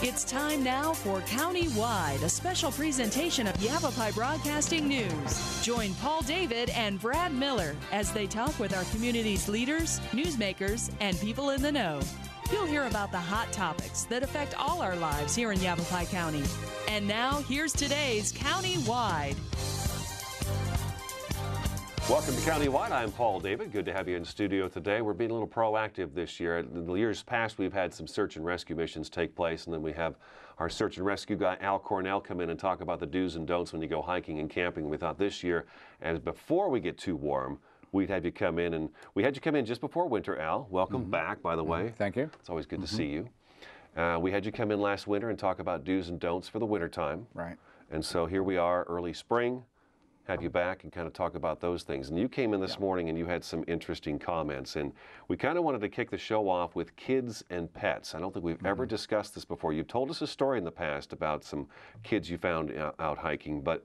It's time now for County-Wide, a special presentation of Yavapai Broadcasting News. Join Paul David and Brad Miller as they talk with our community's leaders, newsmakers, and people in the know. You'll hear about the hot topics that affect all our lives here in Yavapai County. And now, here's today's County-Wide. Welcome to County-Wide. I'm Paul David. Good to have you in studio today. We're being a little proactive this year. In the years past, we've had some search and rescue missions take place, and then we have our search and rescue guy, Al Cornell, come in and talk about the do's and don'ts when you go hiking and camping. We thought this year, as before we get too warm, we'd have you come in, and we had you come in just before winter, Al. Welcome back, by the way. Thank you. It's always good to see you. We had you come in last winter and talk about do's and don'ts for the wintertime. Right. And so here we are, early spring. Have you back and kind of talk about those things. And you came in this morning and you had some interesting comments, and we kind of wanted to kick the show off with kids and pets. I don't think we've ever discussed this before. You've told us a story in the past about some kids you found out hiking, but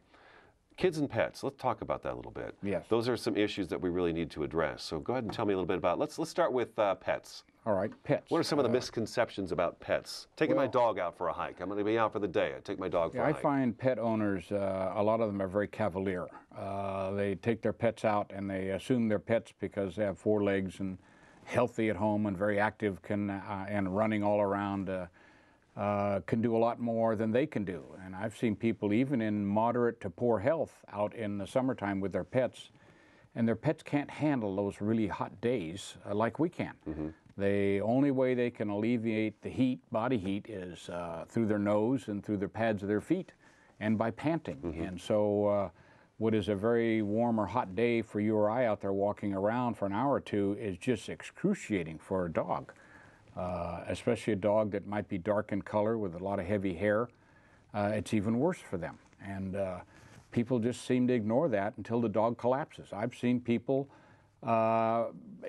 kids and pets, let's talk about that a little bit. Yes. Those are some issues that we really need to address. So go ahead and tell me a little bit about, let's start with pets. All right, pets. What are some of the misconceptions about pets? Taking my dog out for a hike. I'm going to be out for the day. I take my dog for a hike. I find pet owners, a lot of them are very cavalier. They take their pets out and they assume they're pets because they have 4 legs and healthy at home and very active and running all around, can do a lot more than they can do. And I've seen people even in moderate to poor health out in the summertime with their pets, and their pets can't handle those really hot days like we can. The only way they can alleviate the heat, body heat, is through their nose and through the pads of their feet and by panting. And so what is a very warm or hot day for you or I out there walking around for an hour or two is just excruciating for a dog, especially a dog that might be dark in color with a lot of heavy hair. It's even worse for them. And people just seem to ignore that until the dog collapses. I've seen people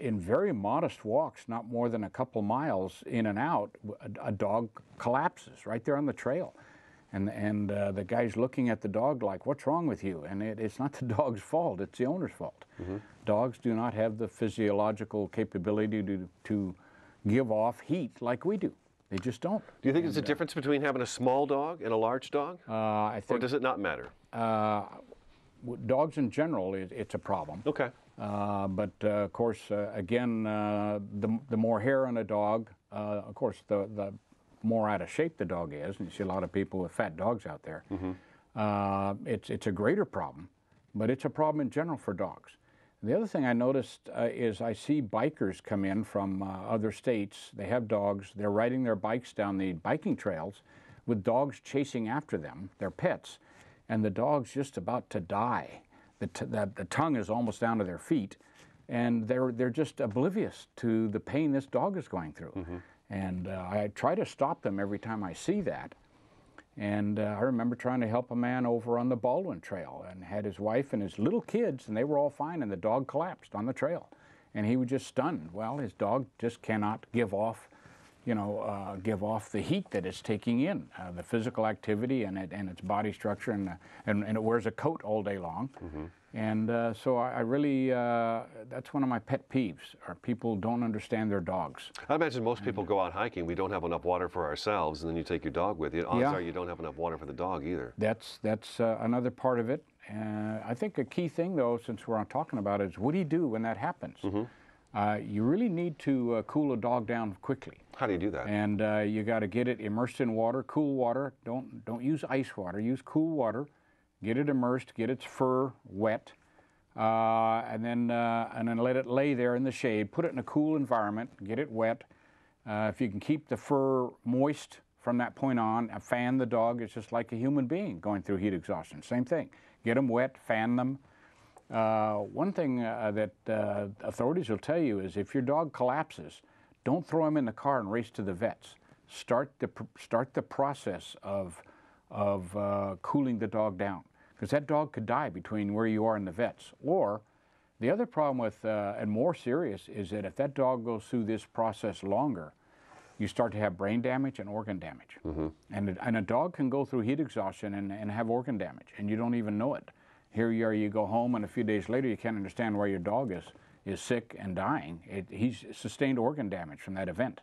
in very modest walks, not more than a couple miles in and out, a dog collapses right there on the trail. And the guy's looking at the dog like, what's wrong with you? And it's not the dog's fault, it's the owner's fault. Dogs do not have the physiological capability to give off heat like we do. They just don't. Do you think there's a difference between having a small dog and a large dog? I think, or does it not matter? Dogs in general, it's a problem. Okay. But of course, again, the more hair on a dog, of course, the more out of shape the dog is, and you see a lot of people with fat dogs out there. It's a greater problem, but it's a problem in general for dogs. The other thing I noticed is I see bikers come in from other states. They have dogs. They're riding their bikes down the biking trails with dogs chasing after them, their pets, and the dog's just about to die. The tongue is almost down to their feet, and they're just oblivious to the pain this dog is going through. And I try to stop them every time I see that. And I remember trying to help a man over on the Baldwin Trail, and had his wife and his little kids, and they were all fine, and the dog collapsed on the trail. And he was just stunned. Well, his dog just cannot give off, give off the heat that it's taking in, the physical activity and its body structure, and it wears a coat all day long. And so I really, that's one of my pet peeves, are people don't understand their dogs. I imagine most people go out hiking, we don't have enough water for ourselves, and then you take your dog with you. Odds are you don't have enough water for the dog either. That's another part of it. I think a key thing, though, since we're talking about it, is what do you do when that happens? You really need to cool a dog down quickly. How do you do that? And you got to get it immersed in water, cool water. Don't use ice water. Use cool water. Get it immersed. Get its fur wet, and then let it lay there in the shade. Put it in a cool environment. Get it wet. If you can keep the fur moist from that point on, fan the dog. It's just like a human being going through heat exhaustion. Same thing. Get them wet. Fan them. One thing that authorities will tell you is if your dog collapses, don't throw him in the car and race to the vets. Start the process of cooling the dog down, because that dog could die between where you are and the vets. Or the other problem with, and more serious, is that if that dog goes through this process longer, you start to have brain damage and organ damage. And a dog can go through heat exhaustion and have organ damage, and you don't even know it. Here you are, you go home, and a few days later you can't understand why your dog is sick and dying. He's sustained organ damage from that event.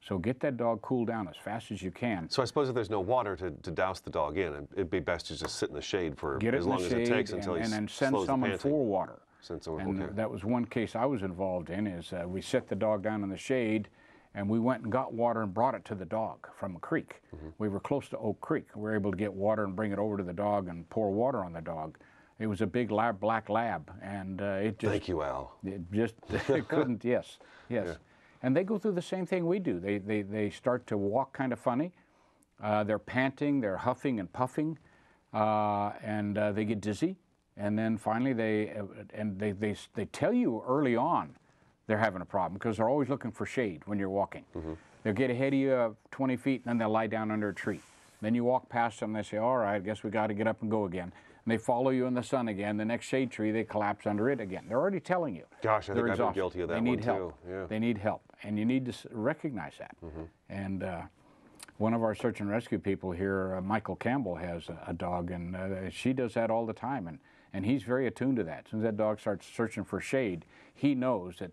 So get that dog cooled down as fast as you can. So I suppose if there's no water to douse the dog in, it'd be best to just sit in the shade for as long as it takes until and then send someone for water. And that was one case I was involved in, is we set the dog down in the shade, and we went and got water and brought it to the dog from a creek. We were close to Oak Creek. We were able to get water and bring it over to the dog and pour water on the dog. It was a big black lab, and it just... Thank you, Al. It just it couldn't, yes. Yeah. And they go through the same thing we do. They start to walk kind of funny. They're panting, they're huffing and puffing, and they get dizzy. And then finally they tell you early on they're having a problem, because they're always looking for shade when you're walking. They'll get ahead of you 20 feet, and then they'll lie down under a tree. Then you walk past them, and they say, all right, I guess we got to get up and go again. And they follow you in the sun again. The next shade tree, they collapse under it again. They're already telling you. Gosh, I think I've been guilty of that one too. Yeah. They need help, and you need to recognize that. And one of our search and rescue people here, Michael Campbell, has a dog, and she does that all the time. And he's very attuned to that. As soon as that dog starts searching for shade, he knows that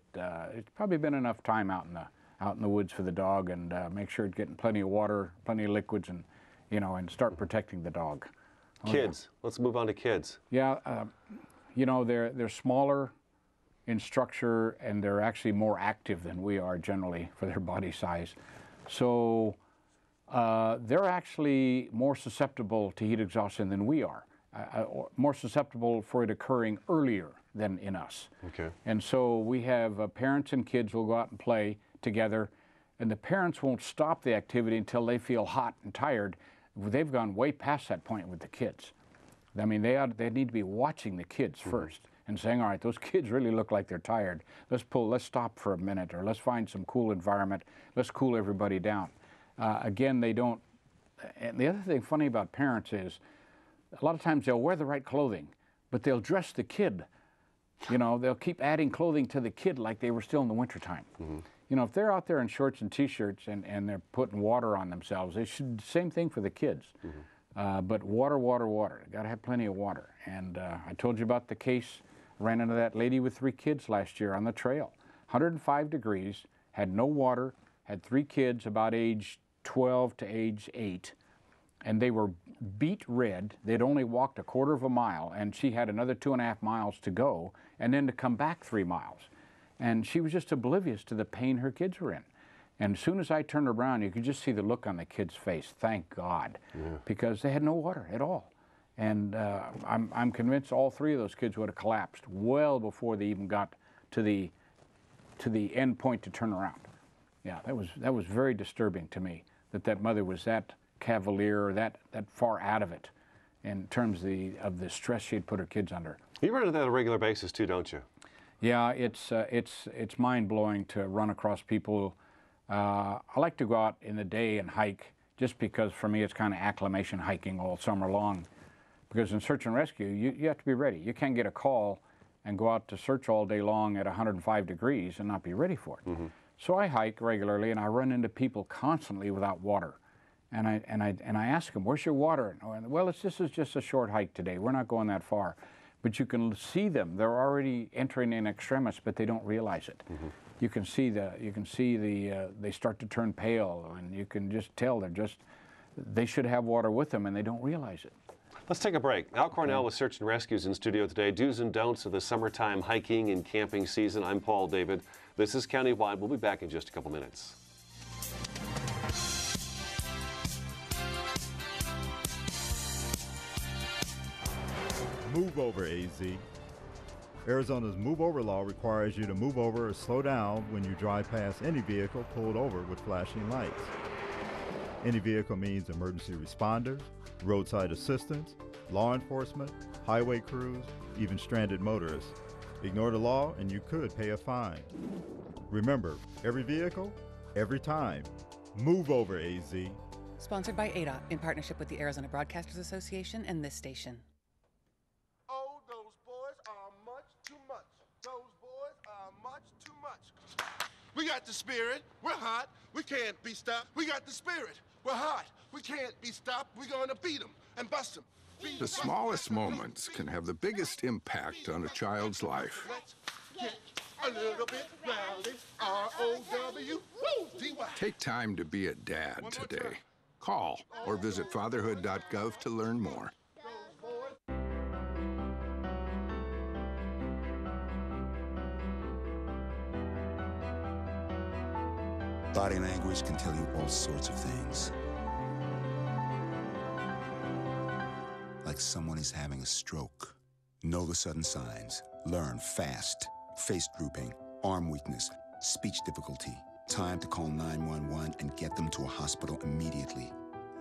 it's probably been enough time out in the woods for the dog, and make sure it's getting plenty of water, plenty of liquids, and and start protecting the dog. Kids. Let's move on to kids. Yeah, they're smaller in structure, and they're actually more active than we are generally for their body size. So they're actually more susceptible to heat exhaustion than we are. More susceptible for it occurring earlier than in us. Okay. And so we have parents and kids will go out and play together, and the parents won't stop the activity until they feel hot and tired. They've gone way past that point with the kids. I mean, they need to be watching the kids first and saying, all right, those kids really look like they're tired. Let's stop for a minute, or let's find some cool environment. Let's cool everybody down. Again, they don't, and the other thing funny about parents is, a lot of times they'll wear the right clothing, but they'll dress the kid. They'll keep adding clothing to the kid like they were still in the wintertime. If they're out there in shorts and T-shirts and they're putting water on themselves, they should, same thing for the kids. But water. Got to have plenty of water. And I told you about the case. I ran into that lady with 3 kids last year on the trail. 105 degrees, had no water, had 3 kids about age 12 to age 8. And they were beet red. They'd only walked a quarter of a mile, and she had another 2.5 miles to go, and then to come back 3 miles. And she was just oblivious to the pain her kids were in. And as soon as I turned around, you could just see the look on the kids' face, thank God, because they had no water at all. And I'm convinced all 3 of those kids would have collapsed well before they even got to the end point to turn around. Yeah, that was very disturbing to me, that mother was that cavalier, or that far out of it in terms of the stress she'd put her kids under. You run into that on a regular basis too, don't you? Yeah, it's mind-blowing to run across people. I like to go out in the day and hike, just because for me it's kind of acclimation hiking all summer long. Because in search and rescue, you have to be ready. You can't get a call and go out to search all day long at 105 degrees and not be ready for it. So I hike regularly, and I run into people constantly without water. And I ask them, where's your water? And, well, this is just a short hike today. We're not going that far. But you can see them. They're already entering in extremis, but they don't realize it. You can see they start to turn pale, and you can just tell they should have water with them, and they don't realize it. Let's take a break. Al Cornell with Search and Rescue's in studio today. Do's and don'ts of the summertime hiking and camping season. I'm Paul David. This is Countywide. We'll be back in just a couple minutes. Move over, AZ. Arizona's move over law requires you to move over or slow down when you drive past any vehicle pulled over with flashing lights. Any vehicle means emergency responders, roadside assistance, law enforcement, highway crews, even stranded motorists. Ignore the law and you could pay a fine. Remember, every vehicle, every time. Move over, AZ. Sponsored by ADOT in partnership with the Arizona Broadcasters Association and this station. Oh, those boys are much too much. Those boys are much too much. We got the spirit. We're hot. We can't be stopped. We got the spirit. We're hot. We can't be stopped. We're going to beat them and bust them. The smallest moments can have the biggest impact on a child's life. Let's get a little bit rowdy, R-O-W-D-Y. Take time to be a dad today. Call or visit fatherhood.gov to learn more. Body language can tell you all sorts of things. Like someone is having a stroke. Know the sudden signs. Learn fast. Face drooping, arm weakness, speech difficulty. Time to call 911 and get them to a hospital immediately.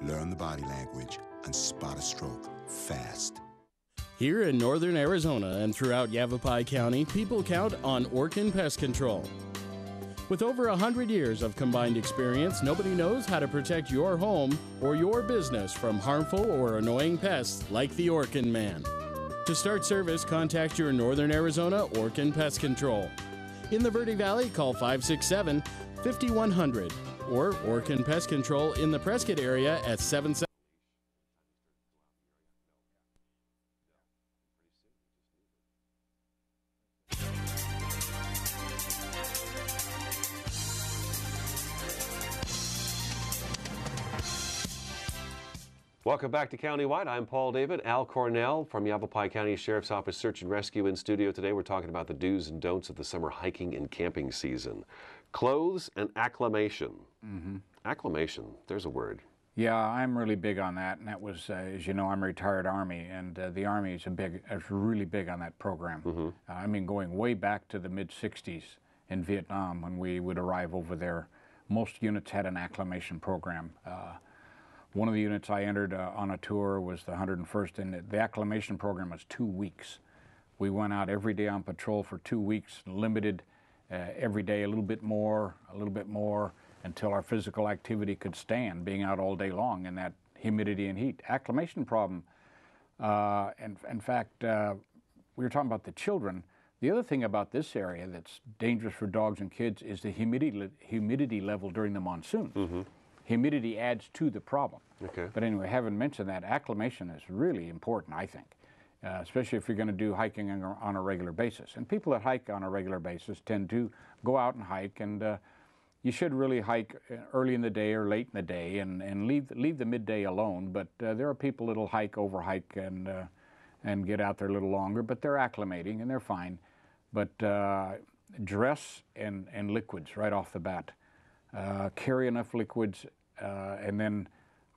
Learn the body language and spot a stroke fast. Here in northern Arizona and throughout Yavapai County, people count on Orkin Pest Control. With over 100 years of combined experience, nobody knows how to protect your home or your business from harmful or annoying pests like the Orkin Man. To start service, contact your Northern Arizona Orkin Pest Control. In the Verde Valley, call 567-5100 or Orkin Pest Control in the Prescott area at 77. Welcome back to Countywide. I'm Paul David. Al Cornell from Yavapai County Sheriff's Office Search and Rescue in studio today. We're talking about the do's and don'ts of the summer hiking and camping season. Clothes and acclimation. Acclimation, there's a word. Yeah, I'm really big on that, and that was, as you know, I'm a retired Army, and the Army is really big on that program. I mean, going way back to the mid-'60s in Vietnam when we would arrive over there, most units had an acclimation program. One of the units I entered on a tour was the 101st, and the acclimation program was 2 weeks. We went out every day on patrol for 2 weeks, limited every day a little bit more, until our physical activity could stand being out all day long in that humidity and heat. Acclimation problem, and in fact, we were talking about the children. The other thing about this area that's dangerous for dogs and kids is the humidity level during the monsoon. Humidity adds to the problem. Okay. But anyway, having mentioned that, acclimation is really important, I think, especially if you're going to do hiking on a regular basis. And people that hike on a regular basis tend to go out and hike, and you should really hike early in the day or late in the day and leave the midday alone. But there are people that'll overhike and get out there a little longer, but they're acclimating and they're fine. But dress and liquids right off the bat. Carry enough liquids, and then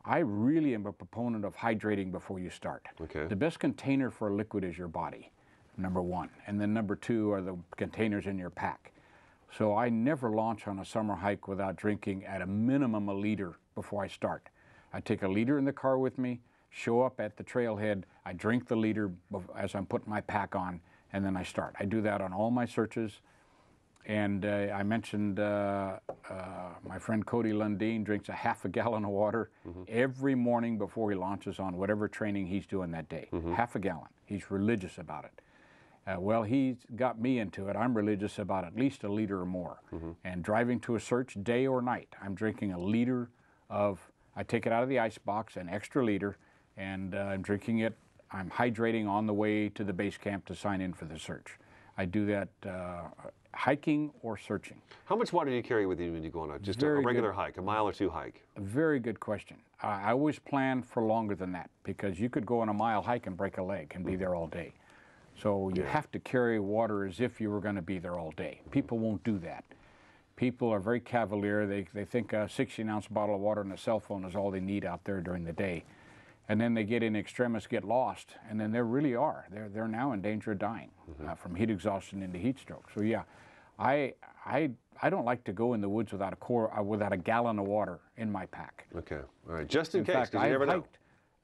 I really am a proponent of hydrating before you start. Okay. The best container for a liquid is your body, number one, and then number two are the containers in your pack. So I never launch on a summer hike without drinking at a minimum a liter before I start. I take a liter in the car with me, show up at the trailhead, I drink the liter as I'm putting my pack on, and then I start. I do that on all my searches. And I mentioned my friend Cody Lundeen drinks a half a gallon of water every morning before he launches on whatever training he's doing that day. Half a gallon. He's religious about it. Well, he's got me into it. I'm religious about at least a liter or more. And driving to a search, day or night, I'm drinking a liter I take it out of the ice box, an extra liter, and I'm drinking it. I'm hydrating on the way to the base camp to sign in for the search. I do that hiking or searching. How much water do you carry with you when you go on just a regular hike, a mile or two hike? A very good question. I always plan for longer than that because you could go on a mile hike and break a leg and be there all day. So you have to carry water as if you were going to be there all day. People won't do that. People are very cavalier. They think a 16-ounce bottle of water and a cell phone is all they need out there during the day. And then they get in extremis, get lost, and then they really are. They're now in danger of dying from heat exhaustion into heat stroke. So yeah, I don't like to go in the woods without a gallon of water in my pack. Okay, all right, just in case, fact, because you never know.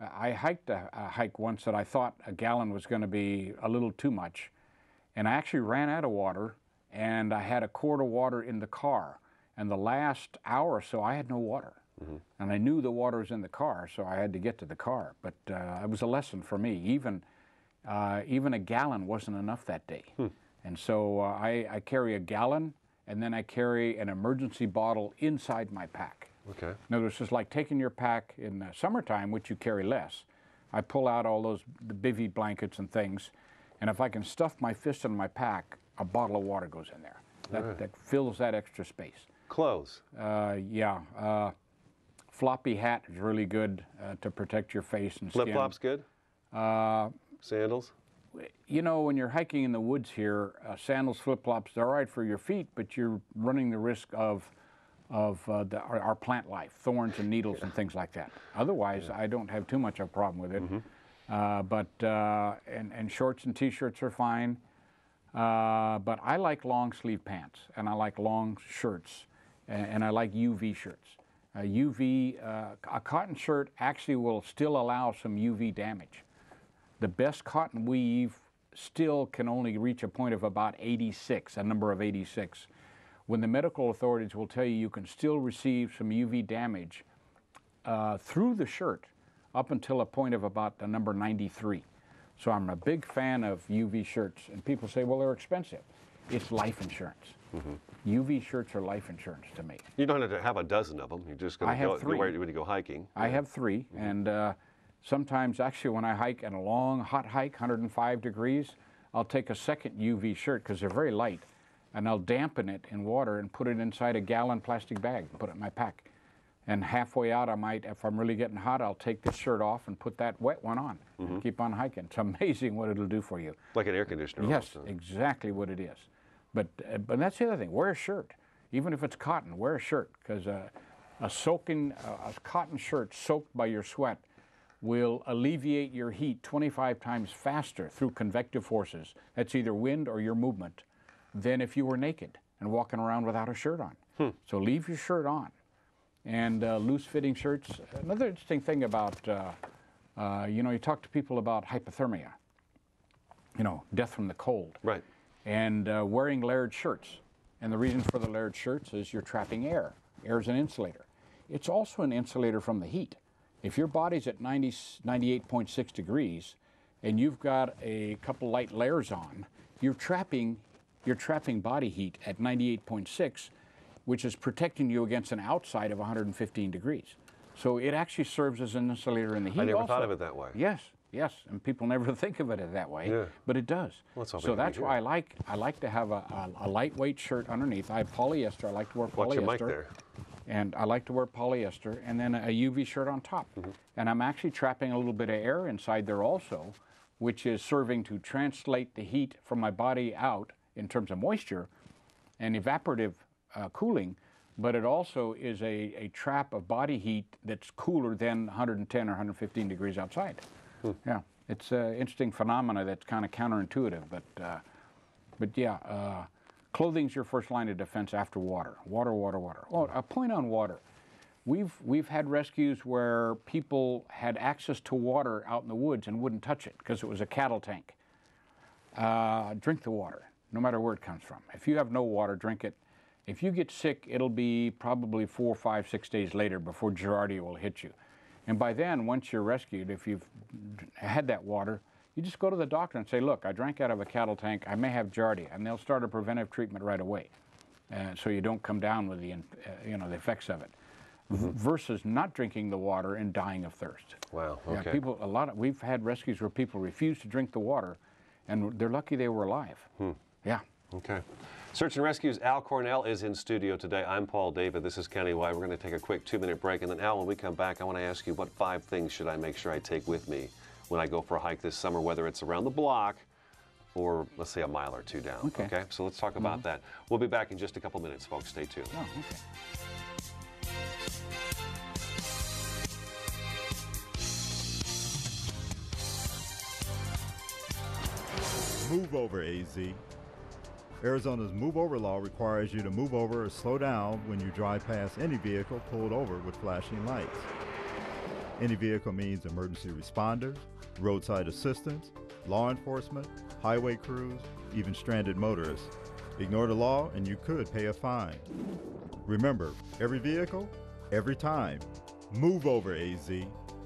I hiked a hike once that I thought a gallon was going to be a little too much, and I actually ran out of water, and I had a quart of water in the car, and the last hour or so I had no water. And I knew the water was in the car, so I had to get to the car. But it was a lesson for me. Even a gallon wasn't enough that day. And so I carry a gallon, and then I carry an emergency bottle inside my pack. Okay. In other words, it's like taking your pack in the summertime, which you carry less. I pull out all the bivy blankets and things, and if I can stuff my fist in my pack, a bottle of water goes in there. That fills that extra space. Clothes. Yeah. Floppy hat is really good to protect your face and skin. Flip-flops good? Sandals? You know, when you're hiking in the woods here, sandals, flip-flops, they're all right for your feet, but you're running the risk of our plant life, thorns and needles and things like that. Otherwise, I don't have too much of a problem with it. And shorts and T-shirts are fine. But I like long sleeve pants, and I like long shirts, and I like UV shirts. A cotton shirt actually will still allow some UV damage. The best cotton weave still can only reach a point of about 86, a number of 86. When the medical authorities will tell you you can still receive some UV damage through the shirt up until a point of about the number 93. So I'm a big fan of UV shirts, and people say, well, they're expensive. It's life insurance. UV shirts are life insurance to me. You don't have to have a dozen of them. You're just going to go when you go hiking. I have 3, and sometimes actually when I hike in a long, hot hike, 105 degrees, I'll take a second UV shirt because they're very light, and I'll dampen it in water and put it inside a gallon plastic bag and put it in my pack. And halfway out, I might, if I'm really getting hot, I'll take this shirt off and put that wet one on and keep on hiking. It's amazing what it'll do for you. Like an air conditioner. Yes, exactly what it is. But that's the other thing. Wear a shirt. Even if it's cotton, wear a shirt, because a cotton shirt soaked by your sweat will alleviate your heat 25 times faster through convective forces. That's either wind or your movement, than if you were naked and walking around without a shirt on. So leave your shirt on. And loose-fitting shirts. Another interesting thing about, you talk to people about hypothermia, death from the cold. Right. And wearing layered shirts. And the reason for the layered shirts is you're trapping air. Air is an insulator. It's also an insulator from the heat. If your body's at 98.6 degrees and you've got a couple light layers on, you're trapping body heat at 98.6, which is protecting you against an outside of 115 degrees. So it actually serves as an insulator in the heat. I never thought of it that way. Yes, and people never think of it that way, but it does. Well, so that's why I like to have a lightweight shirt underneath. I have polyester. I like to wear polyester. Watch your mic there. And I like to wear polyester, and then a UV shirt on top. And I'm actually trapping a little bit of air inside there also, which is serving to translate the heat from my body out in terms of moisture and evaporative cooling, but it also is a trap of body heat that's cooler than 110 or 115 degrees outside. Yeah, it's an interesting phenomena that's kind of counterintuitive, but yeah, clothing's your first line of defense after water. Water. Oh, a point on water. We've had rescues where people had access to water out in the woods and wouldn't touch it because it was a cattle tank. Drink the water, no matter where it comes from. If you have no water, drink it. If you get sick, it'll be probably 4, 5, 6 days later before Giardia will hit you. And by then, once you're rescued, if you've had that water, you just go to the doctor and say, look, I drank out of a cattle tank, I may have Giardia, and they'll start a preventive treatment right away. So you don't come down with the effects of it. Versus not drinking the water and dying of thirst. Wow, okay. Yeah, we've had rescues where people refuse to drink the water, and they're lucky they were alive. Yeah. Okay. Search and Rescue's Al Cornell is in studio today. I'm Paul David. This is Countywide. We're going to take a quick 2-minute break, and then Al, when we come back, I want to ask you what 5 things should I make sure I take with me when I go for a hike this summer, whether it's around the block or, let's say, a mile or 2 down. Okay? So let's talk about that. We'll be back in just a couple minutes, folks. Stay tuned. Oh, okay. Move over, AZ. Arizona's Move Over law requires you to move over or slow down when you drive past any vehicle pulled over with flashing lights. Any vehicle means emergency responders, roadside assistance, law enforcement, highway crews, even stranded motorists. Ignore the law and you could pay a fine. Remember, every vehicle, every time. Move over, AZ.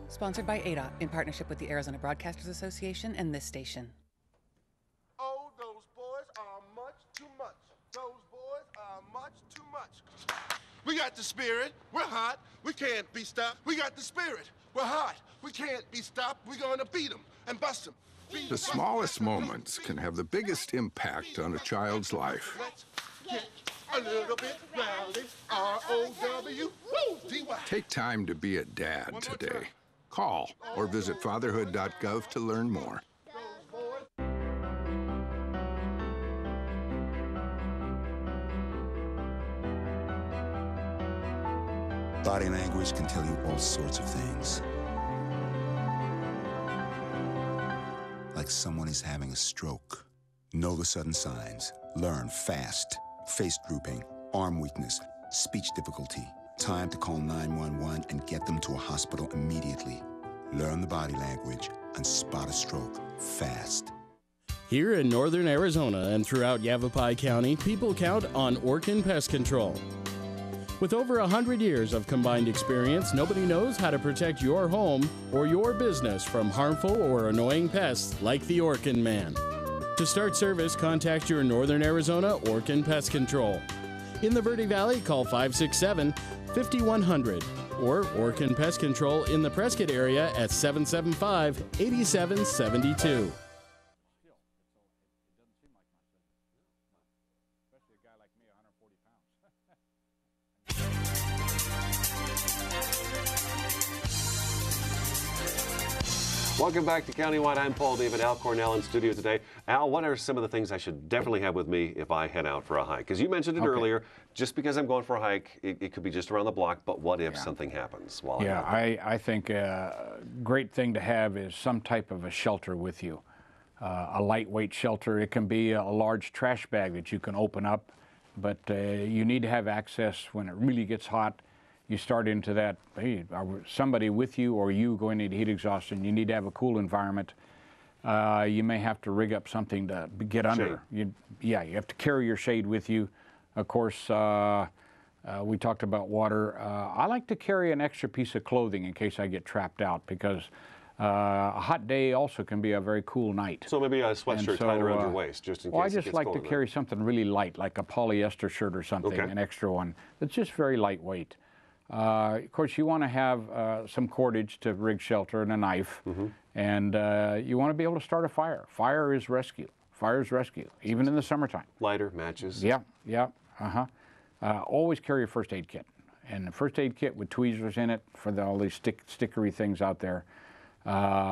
Sponsored by ADA in partnership with the Arizona Broadcasters Association and this station. Oh, those boys are much too much. Those boys are much too much. We got the spirit. We're hot. We can't be stopped. We got the spirit. We're hot. We can't be stopped. We're gonna beat them and bust them. The smallest moments can have the biggest impact on a child's life. Let's get a little bit rowdy. R-O-W-D-Y. Take time to be a dad today. Call or visit fatherhood.gov to learn more. Body language can tell you all sorts of things. Like someone is having a stroke. Know the sudden signs. Learn fast. Face drooping, arm weakness, speech difficulty. Time to call 911 and get them to a hospital immediately. Learn the body language and spot a stroke fast. Here in northern Arizona and throughout Yavapai County, people count on Orkin Pest Control. With over 100 years of combined experience, nobody knows how to protect your home or your business from harmful or annoying pests like the Orkin Man. To start service, contact your Northern Arizona Orkin Pest Control. In the Verde Valley, call 567-5100 or Orkin Pest Control in the Prescott area at 775-8772. Welcome back to Countywide. I'm Paul David. Al Cornell in studio today. Al, what are some of the things I should definitely have with me if I head out for a hike? Because you mentioned it earlier, just because I'm going for a hike, it could be just around the block, but what if something happens while I'm out there? I think a great thing to have is some type of a shelter with you. A lightweight shelter. It can be a large trash bag that you can open up, but you need to have access when it really gets hot. You start into that, hey, somebody with you or you going into heat exhaustion, you need to have a cool environment. You may have to rig up something to get under. You have to carry your shade with you. Of course, we talked about water. I like to carry an extra piece of clothing in case I get trapped out, because a hot day also can be a very cool night. So maybe a sweatshirt tied around your waist, just in case. Well, I just like to carry something really light, like a polyester shirt or something, an extra one. It's just very lightweight. Of course, you want to have some cordage to rig shelter and a knife, and you want to be able to start a fire. Fire is rescue. Fire is rescue, even in the summertime. Lighter, matches. Always carry a first aid kit, and a first aid kit with tweezers in it for all these stickery things out there.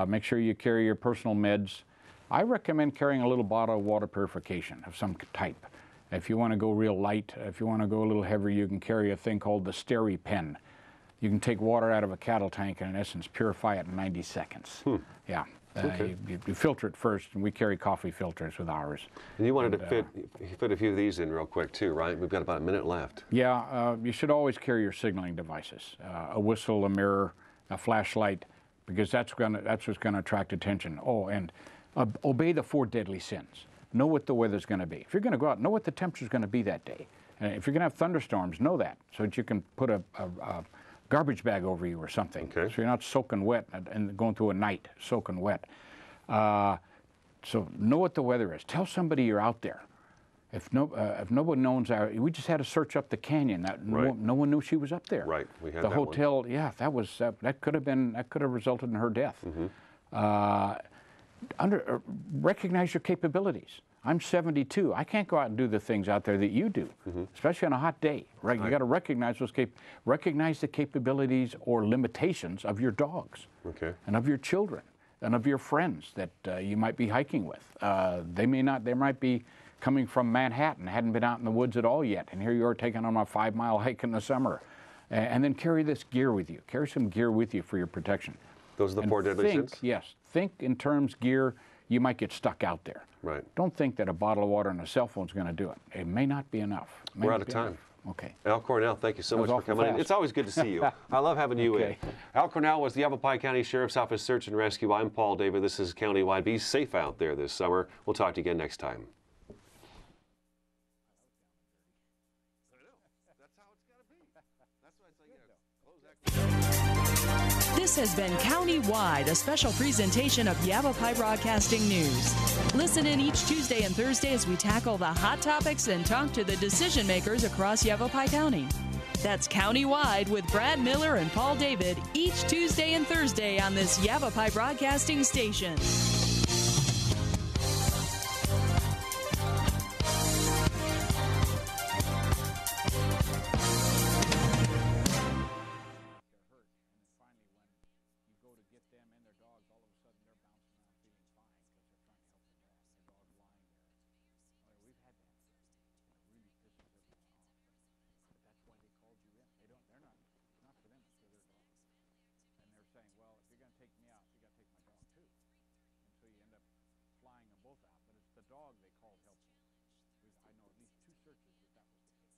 Make sure you carry your personal meds. I recommend carrying a little bottle of water purification of some type. If you want to go real light, if you want to go a little heavier, you can carry a thing called the SteriPen. You can take water out of a cattle tank and, in essence, purify it in 90 seconds. You filter it first, and we carry coffee filters with ours. And you wanted to fit a few of these in real quick, too, right? We've got about a minute left. Yeah, you should always carry your signaling devices, a whistle, a mirror, a flashlight, because that's what's going to attract attention. Oh, and obey the 4 deadly sins. Know what the weather's going to be. If you're going to go out, know what the temperature's going to be that day. And if you're going to have thunderstorms, know that, so that you can put a garbage bag over you or something, so you're not soaking wet and going through a night soaking wet. So know what the weather is. Tell somebody you're out there. If nobody knows, we just had a search up the canyon. No one knew she was up there. Right, we had the that hotel. One. Yeah, that could have resulted in her death. Recognize your capabilities. I'm 72. I can't go out and do the things out there that you do, especially on a hot day. Right? You got to recognize recognize the capabilities or limitations of your dogs, and of your children, and of your friends that you might be hiking with. They might be coming from Manhattan, hadn't been out in the woods at all yet, and here you are taking on a 5-mile hike in the summer, and then carry this gear with you. Carry some gear with you for your protection. Those are the 4 deadly sins? Yes. Think in terms gear. You might get stuck out there. Right. Don't think that a bottle of water and a cell phone is going to do it. It may not be enough. We're out of time. Okay. Al Cornell, thank you so much for coming in. It's always good to see you. I love having you in. Al Cornell was the Yavapai County Sheriff's Office Search and Rescue. I'm Paul David. This is Countywide. Be safe out there this summer. We'll talk to you again next time. This has been Countywide, a special presentation of Yavapai Broadcasting News. Listen in each Tuesday and Thursday as we tackle the hot topics and talk to the decision makers across Yavapai County. That's Countywide with Brad Miller and Paul David each Tuesday and Thursday on this Yavapai Broadcasting station. dog, they called help. I know at least 2 searches that was the case.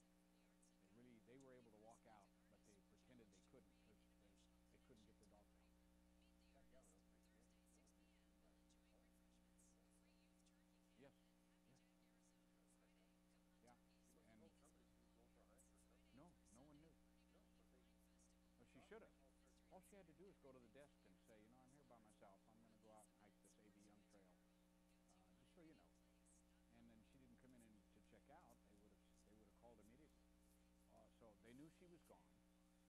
They were able to walk out, but they pretended they couldn't because they couldn't get the dogs out. Yes. Yeah. And no one knew. Well, she should have. All she had to do is go to the desk and say, you know, I'm here by myself. I'm going to go out and hike this A.B. Young Trail, just so you know. And then she didn't come in to check out. They would have called immediately. So they knew she was gone.